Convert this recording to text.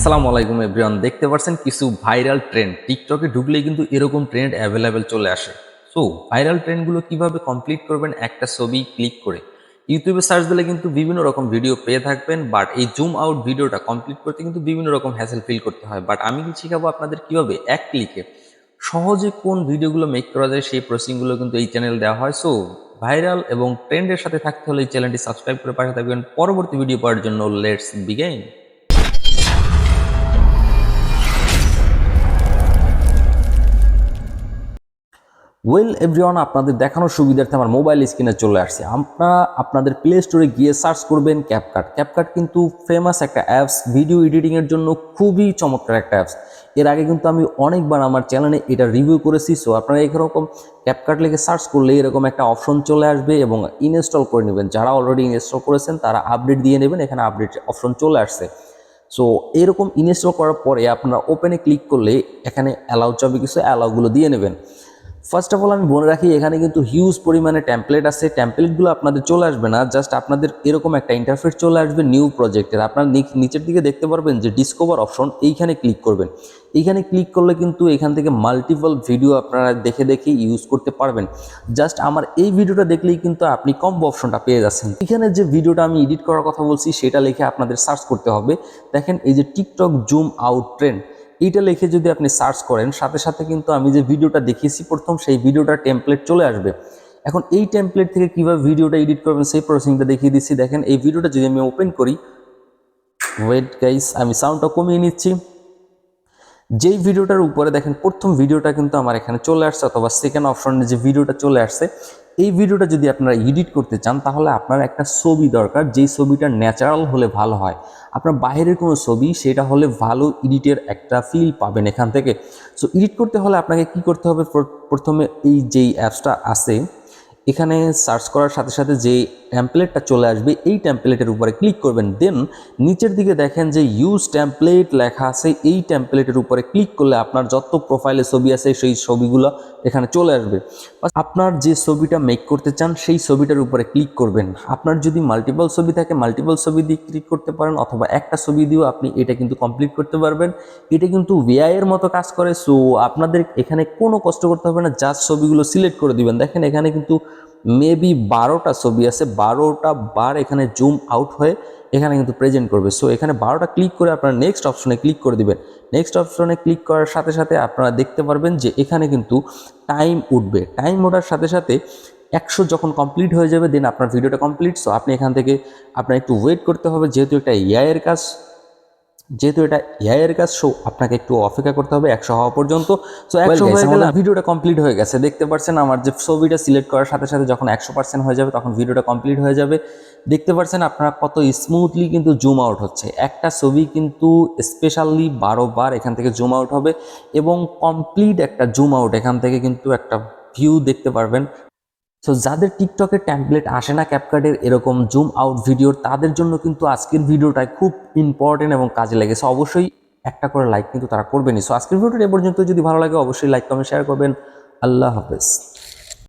আসসালামু আলাইকুম এভরিওয়ান, দেখতে পাচ্ছেন কিছু ভাইরাল ট্রেন্ড টিকটকে ঢুকলেই কিন্তু এরকম ট্রেন্ড অ্যাভেলেবেল চলে আসে। সো ভাইরাল ট্রেন্ডগুলো কিভাবে কমপ্লিট করবেন একটা ছবি ক্লিক করে ইউটিউবে সার্চ দিলে কিন্তু বিভিন্ন রকম ভিডিও পেয়ে থাকবেন, বাট এই জুম আউট ভিডিওটা কমপ্লিট করতে কিন্তু বিভিন্ন রকম হ্যাসেল ফিল করতে হয়। বাট আমি শিখাবো আপনাদের কিভাবে এক ক্লিকে সহজে কোন ভিডিওগুলো মেক করা যায়, সেই প্রসেসিংগুলো কিন্তু এই চ্যানেল দেওয়া হয়। সো ভাইরাল এবং ট্রেন্ডের সাথে থাকতে হলে এই চ্যানেলটি সাবস্ক্রাইব করে পাশে থাকবেন পরবর্তী ভিডিও পাওয়ার জন্য। Let's begin. ওয়েল এভরিওয়ান, আপনাদের দেখানোর সুবিধার্থে আমার মোবাইল স্ক্রিনে চলে আসছে। আপনারা আপনাদের প্লে স্টোরে গিয়ে সার্চ করবেন ক্যাপকাট। ক্যাপকাট কিন্তু ফেমাস একটা অ্যাপস, ভিডিও এডিটিংয়ের জন্য খুবই চমৎকার একটা অ্যাপস। এর আগে কিন্তু আমি অনেকবার আমার চ্যানেলে এটা রিভিউ করেছি। সো আপনারা এরকম ক্যাপকাট লিখে সার্চ করলে এরকম একটা অপশন চলে আসবে এবং ইনস্টল করে নেবেন। যারা অলরেডি ইনস্টল করেছেন তারা আপডেট দিয়ে নেবেন, এখানে আপডেট অপশন চলে আসছে। সো এরকম ইনস্টল করার পরে আপনারা ওপেনে ক্লিক করলে এখানে অ্যালাউ চাবে, কিছু অ্যালাউগুলো দিয়ে নেবেন। ফার্স্ট অফ অল আমি বলে রাখি, এখানে কিন্তু হিউজ পরিমাণে ট্যাম্পলেট আছে। ট্যাম্পলেটগুলো আপনাদের চলে আসবে না, জাস্ট আপনাদের এরকম একটা ইন্টারফেস চলে আসবে নিউ প্রজেক্টের। আপনার নিচের দিকে দেখতে পারবেন যে ডিসকভার অপশন, এইখানে ক্লিক করবেন। এইখানে ক্লিক করলে কিন্তু এখান থেকে মাল্টিপল ভিডিও আপনারা দেখে দেখে ইউজ করতে পারবেন। জাস্ট আমার এই ভিডিওটা দেখলেই কিন্তু আপনি কম্বো অপশনটা পেয়ে যাচ্ছেন। এখানে যে ভিডিওটা আমি এডিট করার কথা বলছি সেটা লিখে আপনাদের সার্চ করতে হবে। দেখেন এই যে টিকটক জুম আউট ট্রেন্ড, এইটা লিখে যদি আপনি সার্চ করেন সাথে সাথে কিন্তু আমি যে ভিডিওটা দেখিয়েছি প্রথম, সেই ভিডিওটার টেমপ্লেট চলে আসবে। এখন এই টেমপ্লেট থেকে কিভাবে ভিডিওটা এডিট করবেন সেই প্রসেসিংটা দেখিয়ে দিচ্ছি। দেখেন এই ভিডিওটা যদি আমি ওপেন করি, ওয়েট গাইস আমি সাউন্ডটা কমিয়ে নিচ্ছি। যেই ভিডিওটার উপরে দেখেন প্রথম ভিডিওটা কিন্তু আমার এখানে চলে আসছে, অথবা সেকেন্ড অপশনে যে ভিডিওটা চলে আসছে, এই ভিডিওটা যদি আপনারা এডিট করতে চান তাহলে আপনার একটা ছবি দরকার, যেই ছবিটা ন্যাচারাল হলে ভালো হয়। আপনার বাইরের কোনো ছবি, সেটা হলে ভালো এডিটের একটা ফিল পাবেন এখান থেকে। সো এডিট করতে হলে আপনাকে কি করতে হবে, প্রথমে এই যেই অ্যাপসটা আছে এখানে সার্চ করার সাথে সাথে যে টেমপ্লেটটা চলে আসবে এই টেমপ্লেটের উপরে ক্লিক করবেন। দেন নিচের দিকে দেখেন যে ইউজ টেমপ্লেট লেখা আছে, এই টেমপ্লেটের উপরে ক্লিক করলে আপনার যত প্রোফাইলে ছবি আছে সেই ছবিগুলো এখানে চলে আসবে। আপনার যে ছবিটা মেক করতে চান সেই ছবিটার উপরে ক্লিক করবেন। আপনার যদি মাল্টিপল ছবি থাকে মাল্টিপল ছবি দিয়ে ক্লিক করতে পারেন, অথবা একটা ছবি দিয়েও আপনি এটা কিন্তু কমপ্লিট করতে পারবেন। এটা কিন্তু VI এর মতো কাজ করে। সো আপনাদের এখানে কোনো কষ্ট করতে হবে না, জাস্ট ছবিগুলো সিলেক্ট করে দিবেন। দেখেন এখানে কিন্তু মেবি 12টা ছবি আছে, 12টা বার এখানে জুম আউট হয়ে এখানে কিন্তু প্রেজেন্ট করবে। সো এখানে 12টা ক্লিক করে আপনারা নেক্সট অপশনে ক্লিক করে দিবেন। নেক্সট অপশনে ক্লিক করার সাথে সাথে আপনারা দেখতে পারবেন যে এখানে কিন্তু টাইম উঠবে। টাইম ওঠার সাথে সাথে 100 যখন কমপ্লিট হয়ে যাবে দেন আপনার ভিডিওটা কমপ্লিট। সো আপনি এখান থেকে আপনার একটু ওয়েট করতে হবে, যেহেতু এটা AI এর কাজ, সো আপনাকে একটু অপেক্ষা করতে হবে 100 হওয়া পর্যন্ত। সো 100 হয়ে গেলে ভিডিওটা কমপ্লিট হয়ে গেছে। দেখতে পাচ্ছেন আমার যে ছবিটা সিলেক্ট করার সাথে সাথে যখন 100% হয়ে যাবে তখন ভিডিওটা কমপ্লিট হয়ে যাবে। দেখতে পাচ্ছেন আপনারা কত স্মুথলি কিন্তু জুম আউট হচ্ছে। একটা ছবি কিন্তু স্পেশালি 12 বার এখান থেকে জুম আউট হবে এবং কমপ্লিট একটা জুম আউট এখান থেকে কিন্তু একটা ভিউ দেখতে পারবেন। সো যাদের টিকটকের টেমপ্লেট আসে না ক্যাপকাটের এরকম জুম আউট ভিডিওর, তাদের জন্য কিন্তু আজকের ভিডিওটা খুব ইম্পর্টেন্ট এবং কাজে লেগেছে। অবশ্যই একটা করে লাইক কিন্তু তারা করবেনই। সো আজকের ভিডিওটা এ পর্যন্ত, যদি ভালো লাগে অবশ্যই লাইক কমেন্ট শেয়ার করবেন। আল্লাহ হাফেজ।